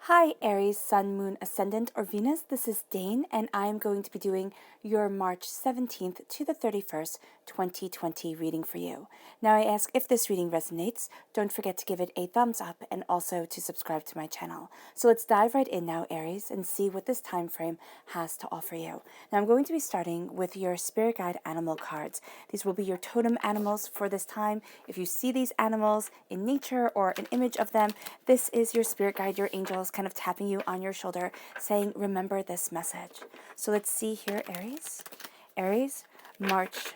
Hi Aries, Sun, Moon, Ascendant, or Venus. This is Dane, and I am going to be doing your March 17th to the 31st, 2020 reading for you. Now I ask if this reading resonates, don't forget to give it a thumbs up and also to subscribe to my channel. So let's dive right in now, Aries, and see what this time frame has to offer you. Now I'm going to be starting with your Spirit Guide Animal cards. These will be your totem animals for this time. If you see these animals in nature or an image of them, this is your spirit guide, your angels, kind of tapping you on your shoulder, saying, remember this message. So let's see here, Aries. Aries, March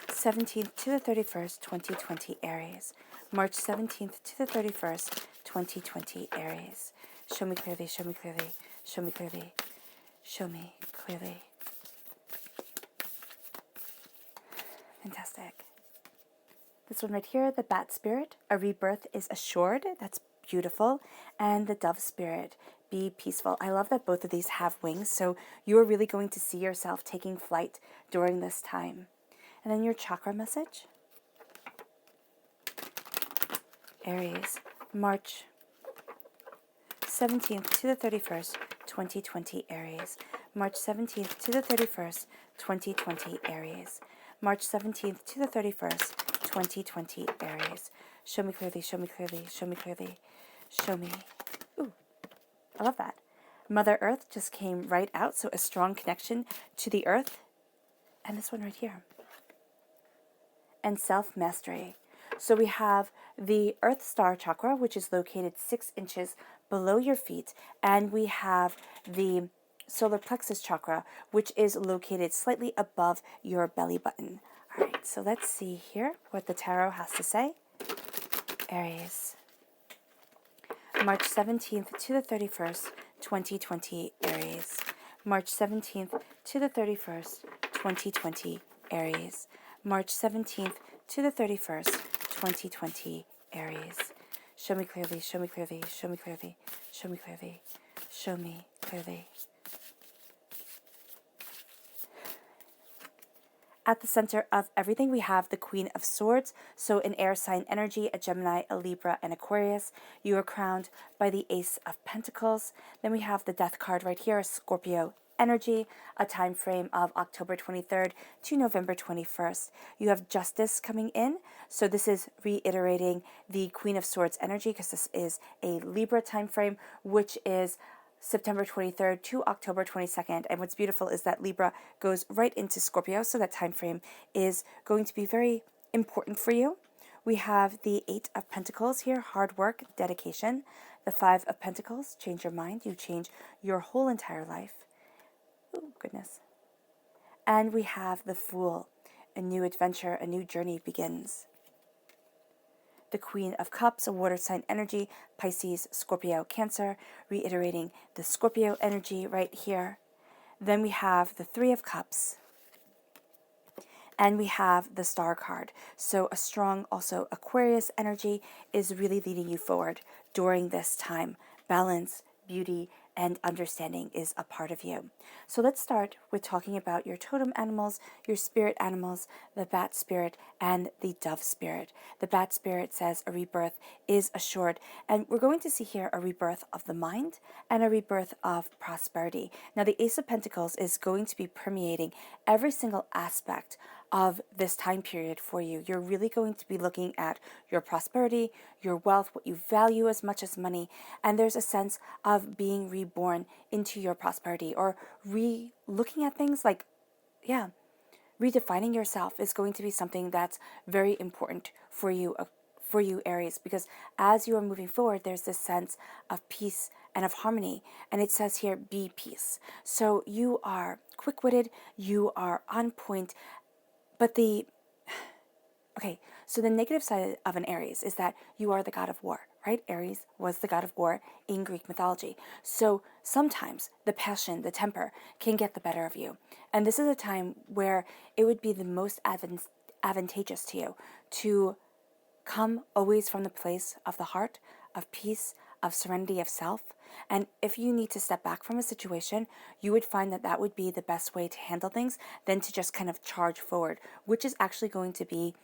17th to the 31st, 2020, Aries. March 17th to the 31st, 2020, Aries. Show me clearly, show me clearly, show me clearly, show me clearly. Fantastic. This one right here, the bat spirit, a rebirth is assured. That's beautiful. And the dove spirit, be peaceful. I love that both of these have wings, so you're really going to see yourself taking flight during this time. And then your chakra message. Aries, March 17th to the 31st, 2020, Aries. March 17th to the 31st, 2020, Aries. March 17th to the 31st, 2020, Aries. Show me clearly, show me clearly, show me clearly, show me. Ooh, I love that. Mother Earth just came right out, so a strong connection to the earth. And this one right here. And self-mastery. So we have the Earth Star Chakra, which is located 6 inches below your feet, and we have the Solar Plexus Chakra, which is located slightly above your belly button. All right, so let's see here what the tarot has to say. Aries. March 17th to the 31st, 2020, Aries. March 17th to the 31st, 2020, Aries. March 17th to the 31st, 2020, Aries. Show me clearly, show me clearly, show me clearly, show me clearly, show me clearly. At the center of everything, we have the Queen of Swords, so an air sign energy, a Gemini, a Libra, and Aquarius. You are crowned by the Ace of Pentacles. Then we have the Death card right here, a Scorpio energy, a time frame of October 23rd to November 21st. You have Justice coming in, so this is reiterating the Queen of Swords energy because this is a Libra time frame, which is September 23rd to October 22nd. And what's beautiful is that Libra goes right into Scorpio, so that time frame is going to be very important for you. We have the 8 of Pentacles here, hard work, dedication. The 5 of Pentacles, change your mind. You change your whole entire life. Oh, goodness. And we have the Fool, a new adventure, a new journey begins. The Queen of Cups, a water sign energy, Pisces, Scorpio, Cancer, reiterating the Scorpio energy right here. Then we have the 3 of Cups, and we have the Star card. So a strong, also Aquarius energy is really leading you forward during this time. Balance, beauty, and understanding is a part of you. So let's start with talking about your totem animals, your spirit animals, the bat spirit and the dove spirit. The bat spirit says a rebirth is assured, and we're going to see here a rebirth of the mind and a rebirth of prosperity. Now the Ace of Pentacles is going to be permeating every single aspect of this time period for you. You're really going to be looking at your prosperity, your wealth, what you value as much as money, and there's a sense of being reborn into your prosperity, or looking at things like, redefining yourself is going to be something that's very important for you, Aries, because as you are moving forward, there's this sense of peace and of harmony, and it says here, be peace. So you are quick-witted, you are on point, but so the negative side of an Aries is that you are the god of war, right? Aries was the god of war in Greek mythology. So sometimes the passion, the temper can get the better of you. And this is a time where it would be the most advantageous to you to come always from the place of the heart, of peace, of serenity of self. And if you need to step back from a situation, you would find that that would be the best way to handle things than to just kind of charge forward, which is actually going to be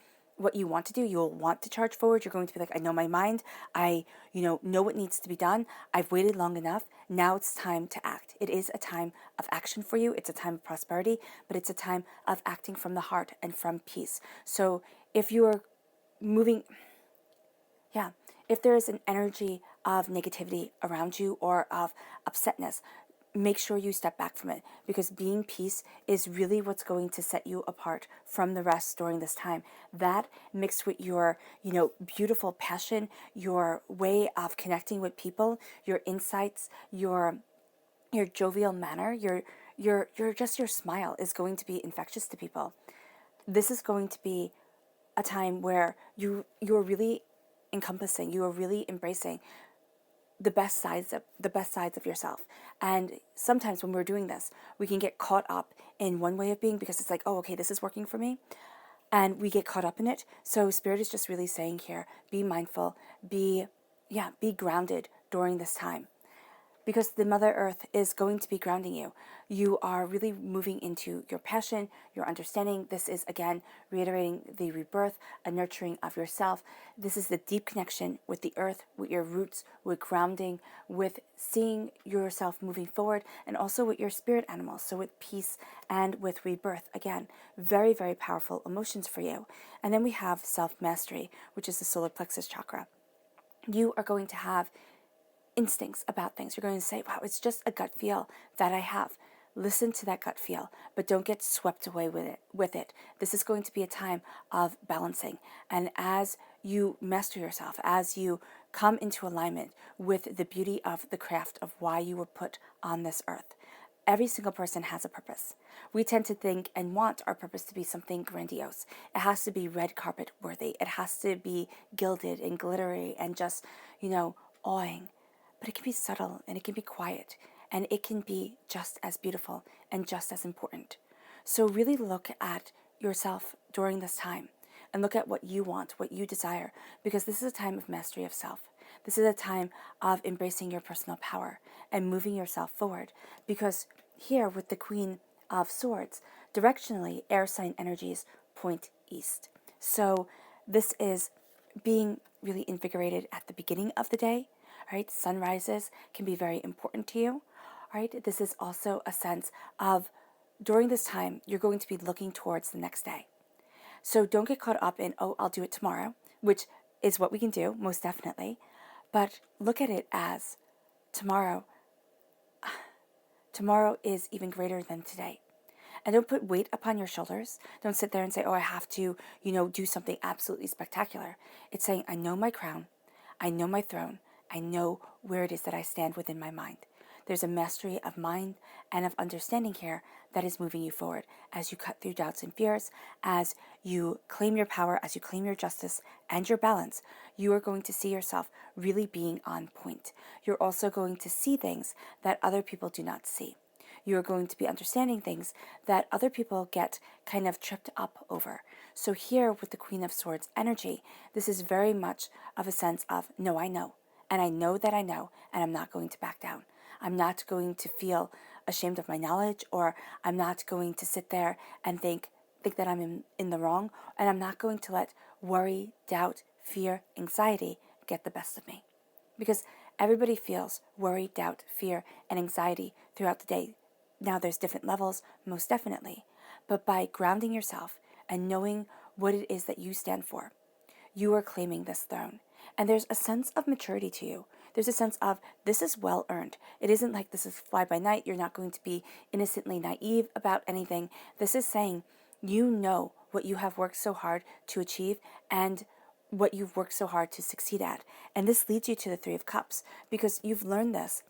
what you want to do. You'll want to charge forward. You're going to be like, I know my mind. I, know what needs to be done. I've waited long enough. Now it's time to act. It is a time of action for you. It's a time of prosperity, but it's a time of acting from the heart and from peace. So if you're moving, if there is an energy of negativity around you or of upsetness, make sure you step back from it, because being peace is really what's going to set you apart from the rest during this time. That mixed with your, beautiful passion, your way of connecting with people, your insights, your jovial manner, your just your smile is going to be infectious to people. This is going to be a time where you're really encompassing, you are really embracing the best sides of yourself. And sometimes when we're doing this, we can get caught up in one way of being, because it's like, oh, okay, this is working for me, and we get caught up in it. So Spirit is just really saying here, be mindful, be grounded during this time, because the Mother Earth is going to be grounding you. You are really moving into your passion, your understanding. This is, again, reiterating the rebirth, a nurturing of yourself. This is the deep connection with the earth, with your roots, with grounding, with seeing yourself moving forward, and also with your spirit animals. So with peace and with rebirth. Again, very, very powerful emotions for you. And then we have self-mastery, which is the solar plexus chakra. You are going to have instincts about things. You're going to say, wow, it's just a gut feel that I have. Listen to that gut feel, but don't get swept away with it. This is going to be a time of balancing. And as you master yourself, as you come into alignment with the beauty of the craft of why you were put on this earth, every single person has a purpose. We tend to think and want our purpose to be something grandiose. It has to be red carpet worthy. It has to be gilded and glittery and just, awing. But it can be subtle, and it can be quiet, and it can be just as beautiful and just as important. So really look at yourself during this time and look at what you want, what you desire, because this is a time of mastery of self. This is a time of embracing your personal power and moving yourself forward, because here with the Queen of Swords, directionally, air sign energies point east. So this is being really invigorated at the beginning of the day. Right? Sunrises can be very important to you. Right? This is also a sense of, during this time, you're going to be looking towards the next day. So don't get caught up in, oh, I'll do it tomorrow, which is what we can do, most definitely. But look at it as tomorrow is even greater than today. And don't put weight upon your shoulders. Don't sit there and say, oh, I have to, do something absolutely spectacular. It's saying, I know my crown. I know my throne. I know where it is that I stand within my mind. There's a mastery of mind and of understanding here that is moving you forward as you cut through doubts and fears, as you claim your power, as you claim your justice and your balance. You are going to see yourself really being on point. You're also going to see things that other people do not see. You are going to be understanding things that other people get kind of tripped up over. So here with the Queen of Swords energy, this is very much of a sense of, no, I know. And I know that I know, and I'm not going to back down. I'm not going to feel ashamed of my knowledge, or I'm not going to sit there and think that I'm in the wrong, and I'm not going to let worry, doubt, fear, anxiety get the best of me. Because everybody feels worry, doubt, fear, and anxiety throughout the day. Now there's different levels, most definitely. But by grounding yourself and knowing what it is that you stand for, you are claiming this throne. And there's a sense of maturity to you. There's a sense of, this is well earned. It isn't like this is fly by night. You're not going to be innocently naive about anything. This is saying, you know what you have worked so hard to achieve and what you've worked so hard to succeed at. And this leads you to the Three of Cups, because you've learned this.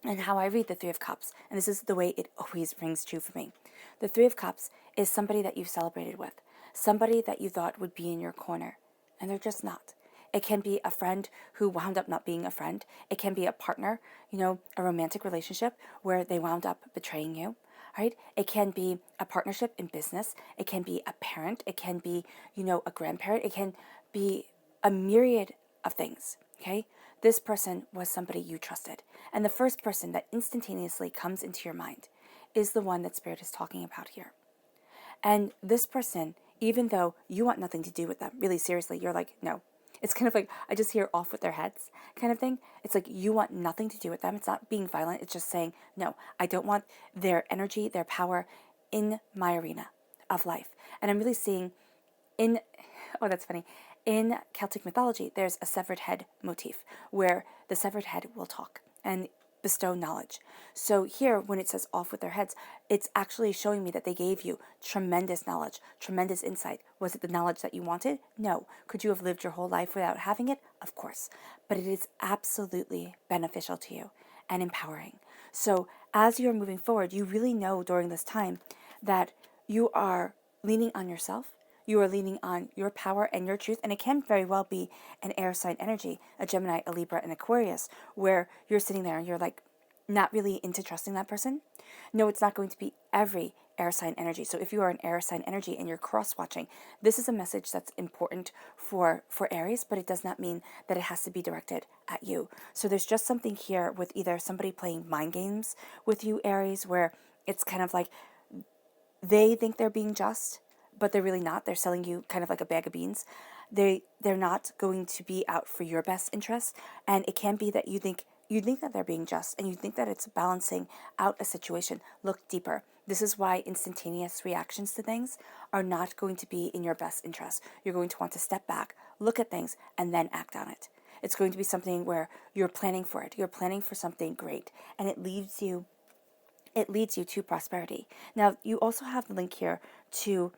And how I read the Three of Cups, and this is the way it always rings true for me. The Three of Cups is somebody that you've celebrated with, somebody that you thought would be in your corner, and they're just not. It can be a friend who wound up not being a friend. It can be a partner, a romantic relationship where they wound up betraying you, right? It can be a partnership in business. It can be a parent. It can be, a grandparent. It can be a myriad of things, okay? This person was somebody you trusted. And the first person that instantaneously comes into your mind is the one that Spirit is talking about here. And this person, even though you want nothing to do with them. Really, seriously, you're like, no. It's kind of like, I just hear off with their heads kind of thing. It's like you want nothing to do with them. It's not being violent. It's just saying, no, I don't want their energy, their power in my arena of life. And I'm really seeing in, oh, that's funny. In Celtic mythology, there's a severed head motif where the severed head will talk and bestow knowledge. So here, when it says off with their heads, it's actually showing me that they gave you tremendous knowledge, tremendous insight. Was it the knowledge that you wanted? No. Could you have lived your whole life without having it? Of course. But it is absolutely beneficial to you and empowering. So as you're moving forward, you really know during this time that you are leaning on yourself. You are leaning on your power and your truth, and it can very well be an air sign energy, a Gemini, a Libra, an Aquarius, where you're sitting there and you're like not really into trusting that person. No, it's not going to be every air sign energy. So if you are an air sign energy and you're cross-watching, this is a message that's important for Aries, but it does not mean that it has to be directed at you. So there's just something here with either somebody playing mind games with you, Aries, where it's kind of like they think they're being just, but they're really not. They're selling you kind of like a bag of beans. They're not going to be out for your best interest, and it can be that you think that they're being just, and you think that it's balancing out a situation. Look deeper. This is why instantaneous reactions to things are not going to be in your best interest. You're going to want to step back, look at things, and then act on it. It's going to be something where you're planning for it. You're planning for something great, and it leads you to prosperity. Now, you also have the link here to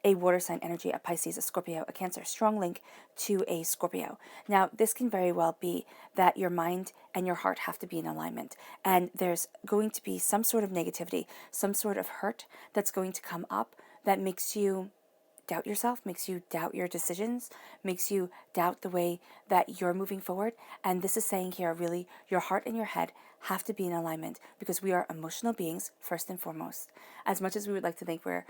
a water sign energy, a Pisces, a Scorpio, a Cancer, strong link to a Scorpio. Now, this can very well be that your mind and your heart have to be in alignment, and there's going to be some sort of negativity, some sort of hurt that's going to come up that makes you doubt yourself, makes you doubt your decisions, makes you doubt the way that you're moving forward. And this is saying here, really, your heart and your head have to be in alignment, because we are emotional beings first and foremost. As much as we would like to think we're,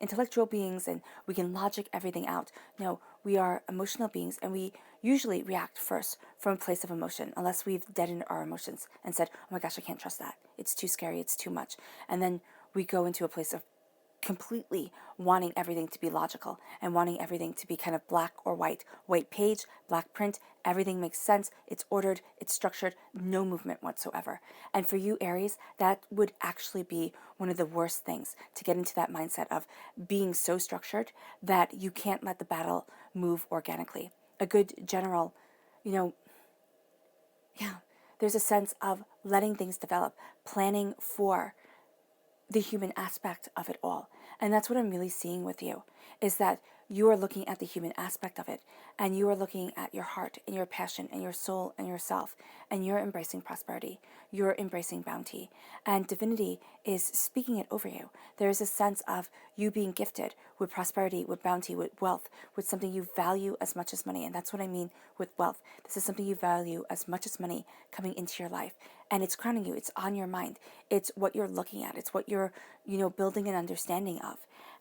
intellectual beings and we can logic everything out, no, we are emotional beings, and we usually react first from a place of emotion, unless we've deadened our emotions and said, oh my gosh, I can't trust that. It's too scary. It's too much. And then we go into a place of completely wanting everything to be logical and wanting everything to be kind of black or white page, black print. Everything makes sense. It's ordered. It's structured. No movement whatsoever. And for you, Aries, that would actually be one of the worst things, to get into that mindset of being so structured that you can't let the battle move organically. A good general, there's a sense of letting things develop, planning for the human aspect of it all. And that's what I'm really seeing with you, is that you are looking at the human aspect of it, and you are looking at your heart and your passion and your soul and yourself, and you're embracing prosperity. You're embracing bounty, and divinity is speaking it over you. There is a sense of you being gifted with prosperity, with bounty, with wealth, with something you value as much as money. And that's what I mean with wealth. This is something you value as much as money coming into your life, and it's crowning you. It's on your mind. It's what you're looking at. It's what you're, building an understanding of.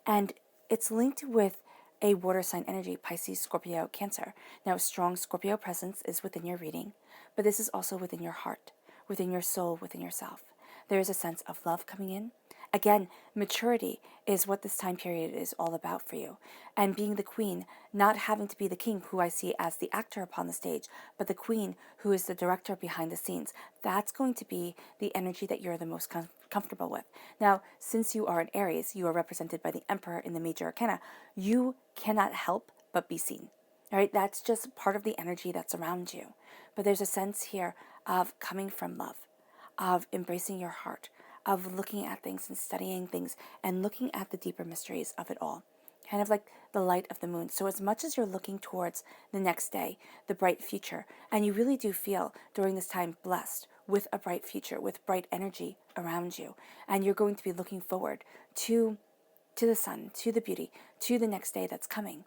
And it's linked with a water sign energy, Pisces, Scorpio, Cancer. Now, strong Scorpio presence is within your reading, but this is also within your heart, within your soul, within yourself. There is a sense of love coming in. Again, maturity is what this time period is all about for you. And being the queen, not having to be the king, who I see as the actor upon the stage, but the queen, who is the director behind the scenes. That's going to be the energy that you're the most comfortable with. Now, since you are an Aries, you are represented by the Emperor in the major arcana. You cannot help but be seen. All right, that's just part of the energy that's around you. But there's a sense here of coming from love, of embracing your heart, of looking at things and studying things and looking at the deeper mysteries of it all. Kind of like the light of the moon. So as much as you're looking towards the next day, the bright future, and you really do feel during this time blessed with a bright future, with bright energy around you, and you're going to be looking forward to the sun, to the beauty, to the next day that's coming.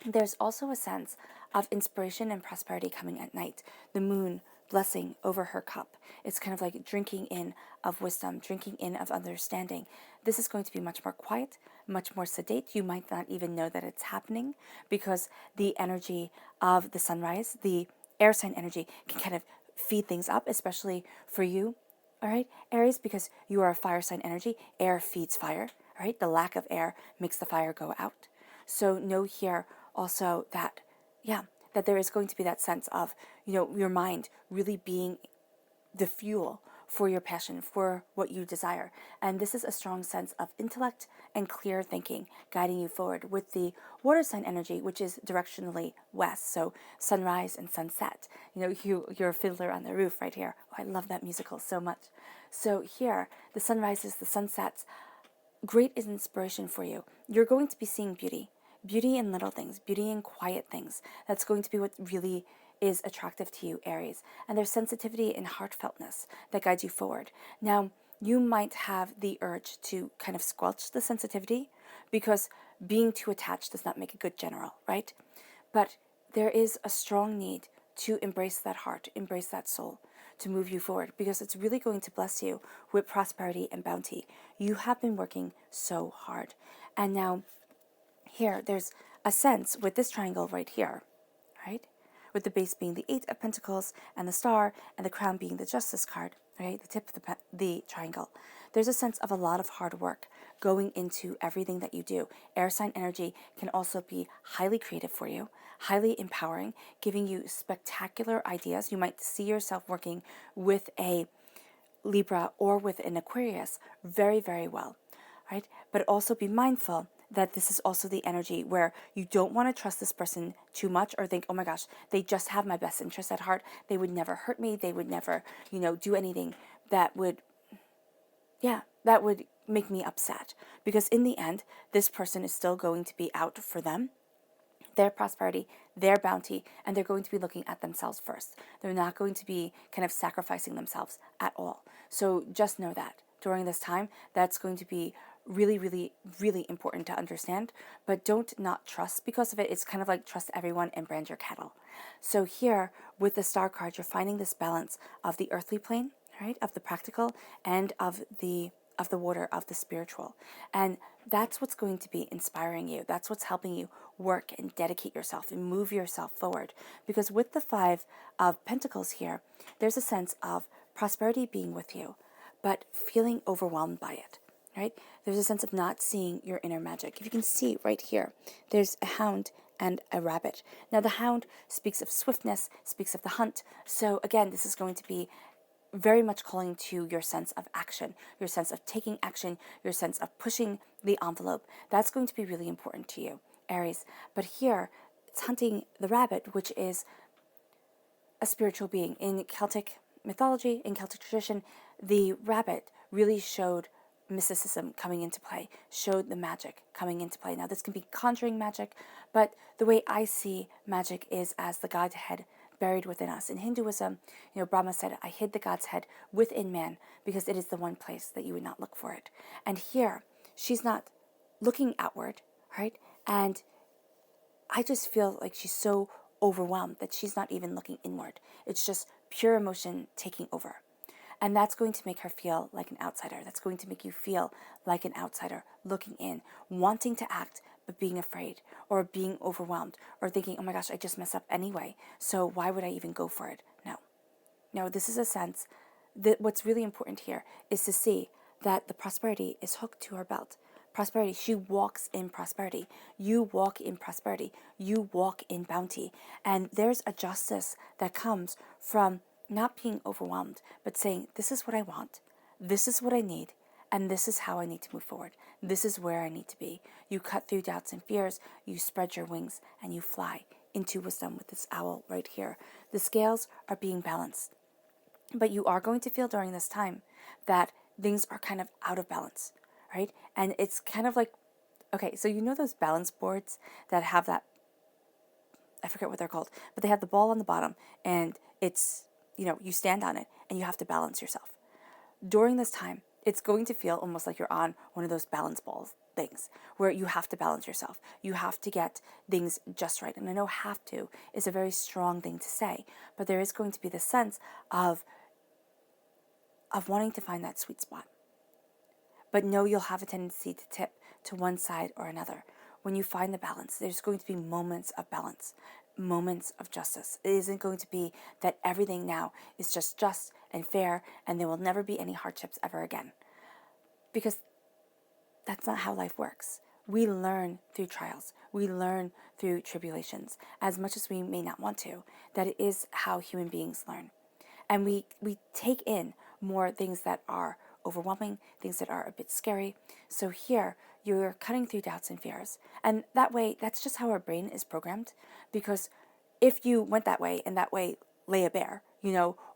There's also a sense of inspiration and prosperity coming at night. The moon blessing over her cup. It's kind of like drinking in of wisdom, drinking in of understanding. This is going to be much more quiet, much more sedate. You might not even know that it's happening, because the energy of the sunrise, the air sign energy, can kind of feed things up, especially for you, all right, Aries, because you are a fire sign energy. Air feeds fire, all right? The lack of air makes the fire go out. So know here also that, that there is going to be that sense of, your mind really being the fuel for your passion, for what you desire. And this is a strong sense of intellect and clear thinking guiding you forward with the water sign energy, which is directionally west. So sunrise and sunset. You're a fiddler on the roof right here. Oh, I love that musical so much. So here, the sunrises, the sunsets, great inspiration for you. You're going to be seeing beauty. Beauty in little things, beauty in quiet things. That's going to be what really is attractive to you, Aries. And there's sensitivity and heartfeltness that guides you forward. Now, you might have the urge to kind of squelch the sensitivity because being too attached does not make a good general, right? But there is a strong need to embrace that heart, embrace that soul, to move you forward because it's really going to bless you with prosperity and bounty. You have been working so hard. And now, here, there's a sense with this triangle right here, right? With the base being the Eight of Pentacles and the Star and the Crown being the Justice card, right? The tip of the triangle. There's a sense of a lot of hard work going into everything that you do. Air sign energy can also be highly creative for you, highly empowering, giving you spectacular ideas. You might see yourself working with a Libra or with an Aquarius very, very well, right? But also be mindful that this is also the energy where you don't want to trust this person too much or think, oh my gosh, they just have my best interest at heart. They would never hurt me. They would never, do anything that would, that would make me upset. Because in the end, this person is still going to be out for them, their prosperity, their bounty, and they're going to be looking at themselves first. They're not going to be kind of sacrificing themselves at all. So just know that during this time, that's going to be really, really, really important to understand, but don't not trust because of it. It's kind of like trust everyone and brand your cattle. So here with the Star card, you're finding this balance of the earthly plane, right, of the practical, and of the water, of the spiritual. And that's what's going to be inspiring you. That's what's helping you work and dedicate yourself and move yourself forward. Because with the Five of Pentacles here, there's a sense of prosperity being with you, but feeling overwhelmed by it, right? There's a sense of not seeing your inner magic. If you can see right here, there's a hound and a rabbit. Now the hound speaks of swiftness, speaks of the hunt. So again, this is going to be very much calling to your sense of action, your sense of taking action, your sense of pushing the envelope. That's going to be really important to you, Aries. But here, it's hunting the rabbit, which is a spiritual being. In Celtic mythology, in Celtic tradition, the rabbit really showed mysticism coming into play, showed the magic coming into play. Now, this can be conjuring magic, but the way I see magic is as the Godhead buried within us. In Hinduism, Brahma said, I hid the God's head within man because it is the one place that you would not look for it. And here, she's not looking outward, right? And I just feel like she's so overwhelmed that she's not even looking inward. It's just pure emotion taking over. And that's going to make her feel like an outsider. That's going to make you feel like an outsider, looking in, wanting to act, but being afraid or being overwhelmed or thinking, oh my gosh, I just messed up anyway. So why would I even go for it? No, this is a sense that what's really important here is to see that the prosperity is hooked to her belt. Prosperity, she walks in prosperity. You walk in prosperity. You walk in bounty. And there's a justice that comes from not being overwhelmed, but saying, this is what I want, this is what I need, and this is how I need to move forward. This is where I need to be. You cut through doubts and fears, you spread your wings, and you fly into wisdom with this owl right here. The scales are being balanced. But you are going to feel during this time that things are kind of out of balance, right? And it's kind of like, okay, so those balance boards that have that, I forget what they're called, but they have the ball on the bottom, and it's, you stand on it and you have to balance yourself. During this time, it's going to feel almost like you're on one of those balance balls things where you have to balance yourself. You have to get things just right. And I know have to is a very strong thing to say, but there is going to be this sense of wanting to find that sweet spot. But know you'll have a tendency to tip to one side or another. When you find the balance, there's going to be moments of balance, moments of justice. It isn't going to be that everything now is just and fair and there will never be any hardships ever again. Because that's not how life works. we learn through trials. We learn through tribulations, as much as we may not want to. That is how human beings learn. And we take in more things that are overwhelming, things that are a bit scary. So here, you're cutting through doubts and fears. And that way, that's just how our brain is programmed. Because if you went that way and that way lay a bear,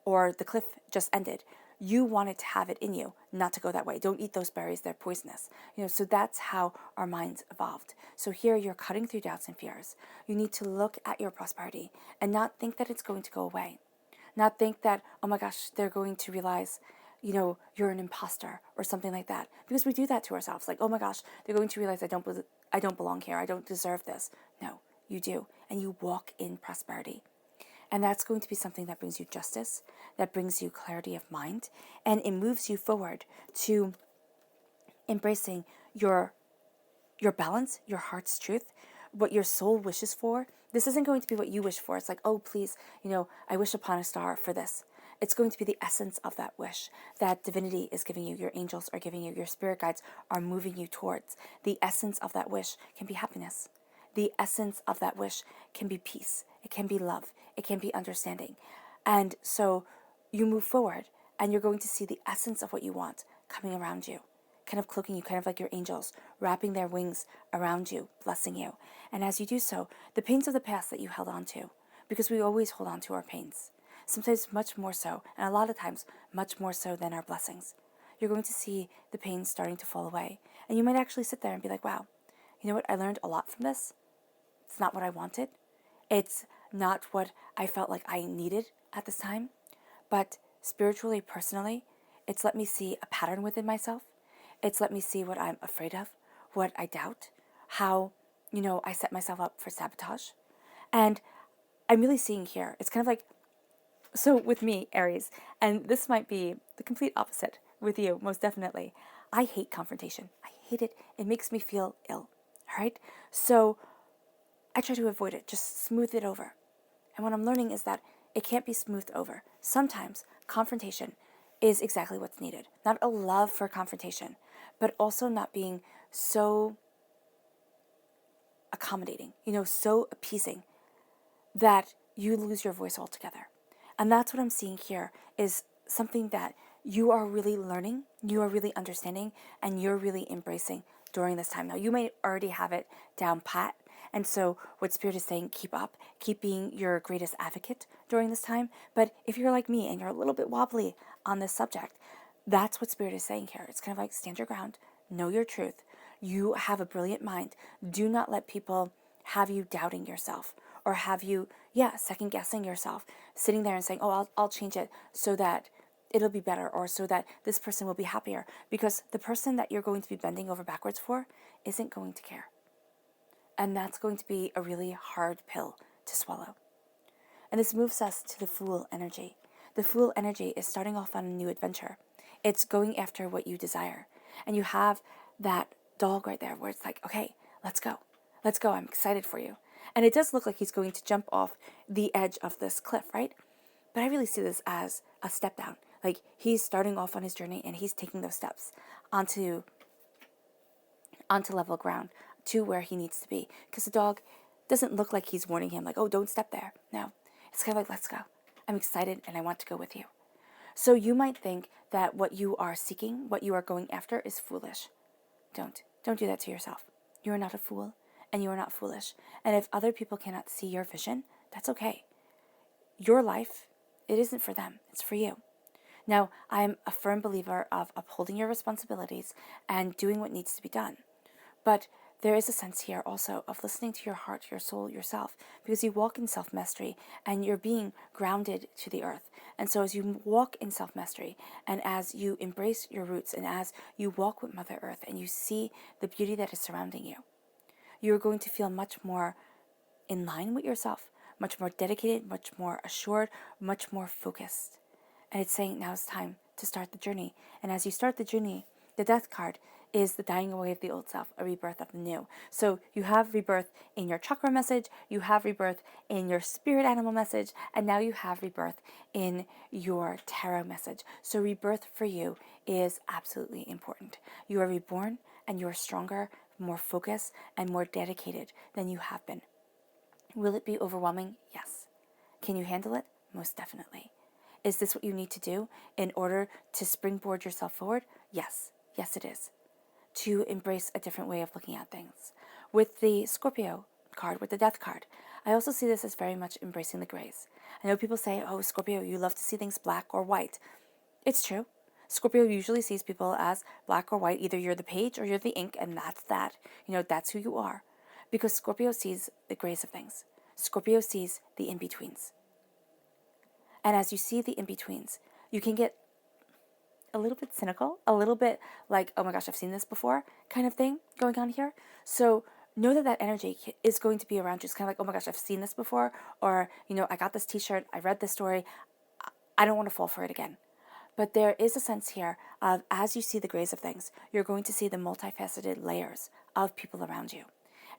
or the cliff just ended, you wanted to have it in you not to go that way. Don't eat those berries, they're poisonous. So that's how our minds evolved. So here you're cutting through doubts and fears. You need to look at your prosperity and not think that it's going to go away. Not think that, oh my gosh, they're going to realize, you're an imposter or something like that. Because we do that to ourselves. Like, oh my gosh, they're going to realize I don't belong here. I don't deserve this. No, you do. And you walk in prosperity. And that's going to be something that brings you justice, that brings you clarity of mind, and it moves you forward to embracing your balance, your heart's truth, what your soul wishes for. This isn't going to be what you wish for. It's like, oh, please, I wish upon a star for this. It's going to be the essence of that wish that divinity is giving you, your angels are giving you, your spirit guides are moving you towards. The essence of that wish can be happiness. The essence of that wish can be peace. It can be love. It can be understanding. And so you move forward and you're going to see the essence of what you want coming around you, kind of cloaking you, kind of like your angels, wrapping their wings around you, blessing you. And as you do so, the pains of the past that you held on to, because we always hold on to our pains, sometimes much more so, and a lot of times much more so than our blessings. You're going to see the pains starting to fall away. And you might actually sit there and be like, wow, you know what? I learned a lot from this. It's not what I wanted. It's not what I felt like I needed at this time. But spiritually, personally, it's let me see a pattern within myself. It's let me see what I'm afraid of, what I doubt, how, I set myself up for sabotage. And I'm really seeing here, it's kind of like, so with me, Aries, and this might be the complete opposite with you, most definitely. I hate confrontation. I hate it. It makes me feel ill. All right? So I try to avoid it, just smooth it over. And what I'm learning is that it can't be smoothed over. Sometimes confrontation is exactly what's needed. Not a love for confrontation, but also not being so accommodating, so appeasing that you lose your voice altogether. And that's what I'm seeing here is something that you are really learning, you are really understanding, and you're really embracing during this time. Now, you may already have it down pat. And so what Spirit is saying, keep up, keep being your greatest advocate during this time. But if you're like me and you're a little bit wobbly on this subject, that's what Spirit is saying here. It's kind of like stand your ground, know your truth. You have a brilliant mind. Do not let people have you doubting yourself or have you, second guessing yourself, sitting there and saying, oh, I'll change it so that it'll be better or so that this person will be happier. Because the person that you're going to be bending over backwards for isn't going to care. And that's going to be a really hard pill to swallow. And this moves us to the Fool energy. The Fool energy is starting off on a new adventure. It's going after what you desire. And you have that dog right there where it's like, okay, let's go. Let's go. I'm excited for you. And it does look like he's going to jump off the edge of this cliff, right? But I really see this as a step down. Like he's starting off on his journey and he's taking those steps onto level ground, to where he needs to be. Because the dog doesn't look like he's warning him, like, oh, don't step there. No, it's kind of like, let's go. I'm excited and I want to go with you. So you might think that what you are seeking, what you are going after is foolish. Don't do that to yourself. You are not a fool and you are not foolish. And if other people cannot see your vision, that's okay. Your life, it isn't for them, it's for you. Now, I'm a firm believer of upholding your responsibilities and doing what needs to be done. But there is a sense here also of listening to your heart, your soul, yourself, because you walk in self-mastery and you're being grounded to the earth. And so as you walk in self-mastery and as you embrace your roots and as you walk with Mother Earth and you see the beauty that is surrounding you, you're going to feel much more in line with yourself, much more dedicated, much more assured, much more focused. And it's saying now it's time to start the journey. And as you start the journey, the death card is the dying away of the old self, a rebirth of the new. So you have rebirth in your chakra message, you have rebirth in your spirit animal message, and now you have rebirth in your tarot message. So rebirth for you is absolutely important. You are reborn and you are stronger, more focused, and more dedicated than you have been. Will it be overwhelming? Yes. Can you handle it? Most definitely. Is this what you need to do in order to springboard yourself forward? Yes. Yes, it is. To embrace a different way of looking at things. With the Scorpio card, with the Death card, I also see this as very much embracing the grays. I know people say, oh, Scorpio, you love to see things black or white. It's true. Scorpio usually sees people as black or white. Either you're the page or you're the ink, and that's that. That's who you are. Because Scorpio sees the grays of things. Scorpio sees the in-betweens. And as you see the in-betweens, you can get a little bit cynical, a little bit like, oh my gosh, I've seen this before kind of thing going on here. So know that energy is going to be around you. It's kind of like, oh my gosh, I've seen this before. Or, I got this t-shirt, I read this story. I don't want to fall for it again. But there is a sense here of, as you see the grays of things, you're going to see the multifaceted layers of people around you.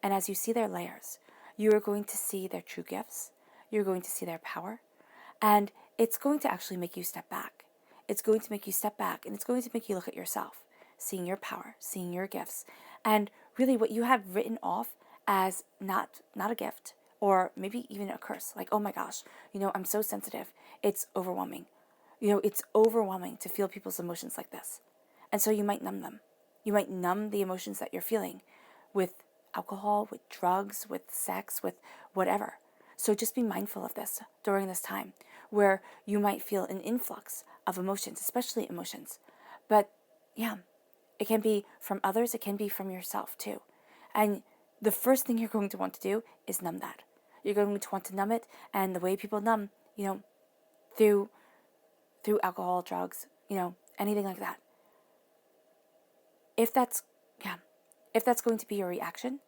And as you see their layers, you are going to see their true gifts. You're going to see their power. And it's going to actually make you step back. It's going to make you step back, and it's going to make you look at yourself, seeing your power, seeing your gifts, and really what you have written off as not a gift, or maybe even a curse. Like, oh my gosh, I'm so sensitive. It's overwhelming. It's overwhelming to feel people's emotions like this. And so you might numb them. You might numb the emotions that you're feeling with alcohol, with drugs, with sex, with whatever. So just be mindful of this during this time where you might feel an influx of emotions, especially emotions. But yeah, it can be from others, it can be from yourself too. And the first thing you're going to want to do is numb that. You're going to want to numb it, and the way people numb, through alcohol, drugs, anything like that. If that's going to be your reaction,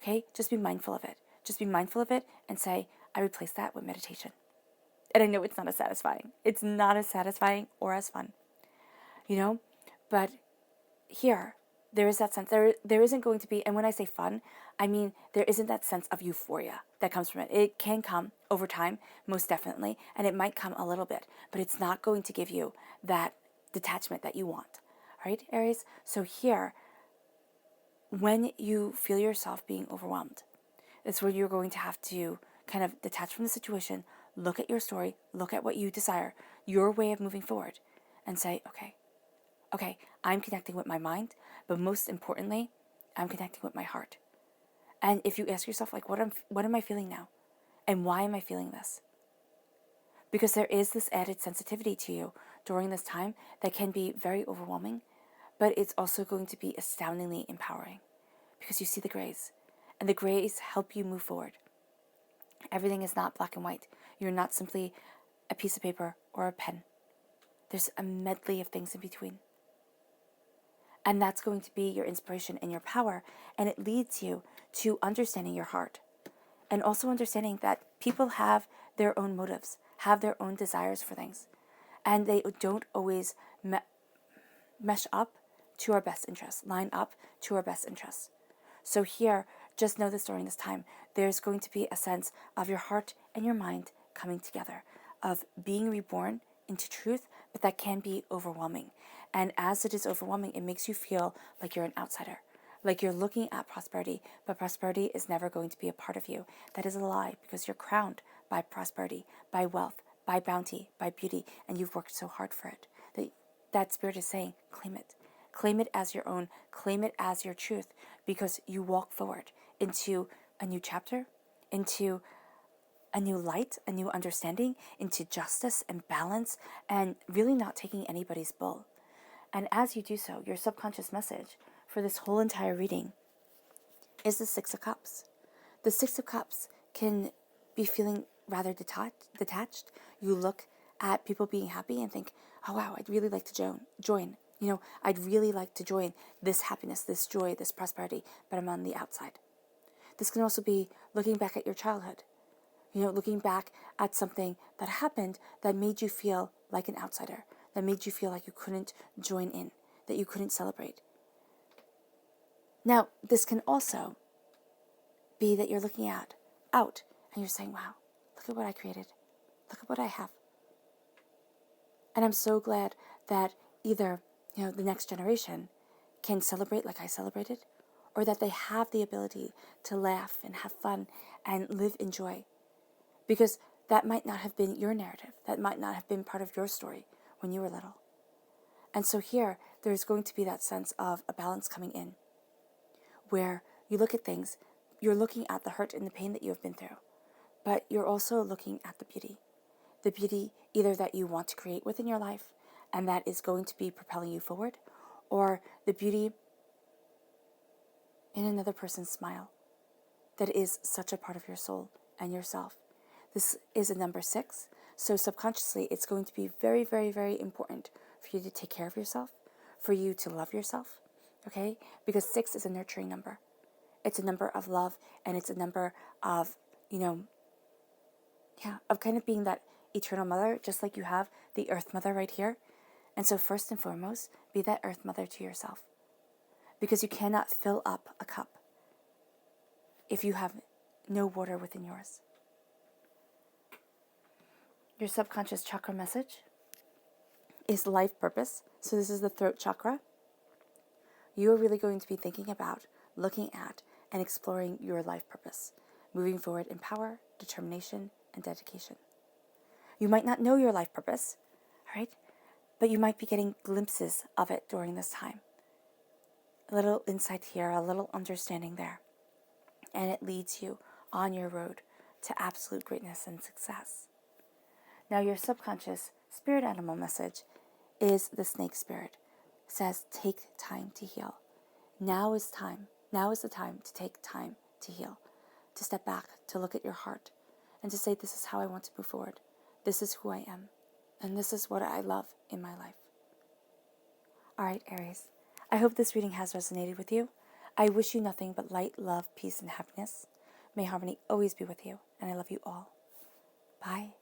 okay, just be mindful of it. Just be mindful of it and say, I replace that with meditation. And I know it's not as satisfying. It's not as satisfying or as fun, but here, there is that sense. There isn't going to be, and when I say fun, I mean there isn't that sense of euphoria that comes from it. It can come over time, most definitely, and it might come a little bit, but it's not going to give you that detachment that you want. All right, Aries? So here, when you feel yourself being overwhelmed, it's where you're going to have to kind of detach from the situation, look at your story, look at what you desire, your way of moving forward, and say, okay, I'm connecting with my mind, but most importantly, I'm connecting with my heart. And if you ask yourself, like, what am I feeling now? And why am I feeling this? Because there is this added sensitivity to you during this time that can be very overwhelming, but it's also going to be astoundingly empowering because you see the grays, and the grays help you move forward. Everything is not black and white. You're not simply a piece of paper or a pen. There's a medley of things in between. And that's going to be your inspiration and your power. And it leads you to understanding your heart. And also understanding that people have their own motives, have their own desires for things. And they don't always mesh up to our best interests, line up to our best interests. So here, just know this during this time, there's going to be a sense of your heart and your mind coming together, of being reborn into truth, but that can be overwhelming. And as it is overwhelming, it makes you feel like you're an outsider, like you're looking at prosperity, but prosperity is never going to be a part of you. That is a lie, because you're crowned by prosperity, by wealth, by bounty, by beauty, and you've worked so hard for it. That spirit is saying, claim it. Claim it as your own. Claim it as your truth, because you walk forward into a new chapter, into a new light, a new understanding, into justice and balance, and really not taking anybody's bull. And as you do so, your subconscious message for this whole entire reading is the Six of Cups. The Six of Cups can be feeling rather detached. You look at people being happy and think, oh wow, I'd really like to join. I'd really like to join this happiness, this joy, this prosperity, but I'm on the outside. This can also be looking back at your childhood. Looking back at something that happened that made you feel like an outsider, that made you feel like you couldn't join in, that you couldn't celebrate. Now, this can also be that you're looking out and you're saying, wow, look at what I created. Look at what I have. And I'm so glad that either, the next generation can celebrate like I celebrated, or that they have the ability to laugh and have fun and live in joy. Because that might not have been your narrative. That might not have been part of your story when you were little. And so here, there's going to be that sense of a balance coming in, where you look at things, you're looking at the hurt and the pain that you have been through, but you're also looking at the beauty. The beauty either that you want to create within your life and that is going to be propelling you forward, or the beauty in another person's smile that is such a part of your soul and yourself. This is a number 6, so subconsciously it's going to be very, very, very important for you to take care of yourself, for you to love yourself, okay? Because 6 is a nurturing number. It's a number of love, and it's a number of, of kind of being that eternal mother, just like you have the earth mother right here. And so first and foremost, be that earth mother to yourself. Because you cannot fill up a cup if you have no water within yours. Your subconscious chakra message is life purpose. So this is the throat chakra. You are really going to be thinking about, looking at, and exploring your life purpose, moving forward in power, determination, and dedication. You might not know your life purpose, all right? But you might be getting glimpses of it during this time. A little insight here, a little understanding there. And it leads you on your road to absolute greatness and success. Now your subconscious spirit animal message is the snake spirit. It says, take time to heal. Now is time. Now is the time to take time to heal, to step back, to look at your heart, and to say, this is how I want to move forward. This is who I am. And this is what I love in my life. All right, Aries. I hope this reading has resonated with you. I wish you nothing but light, love, peace, and happiness. May harmony always be with you, and I love you all. Bye.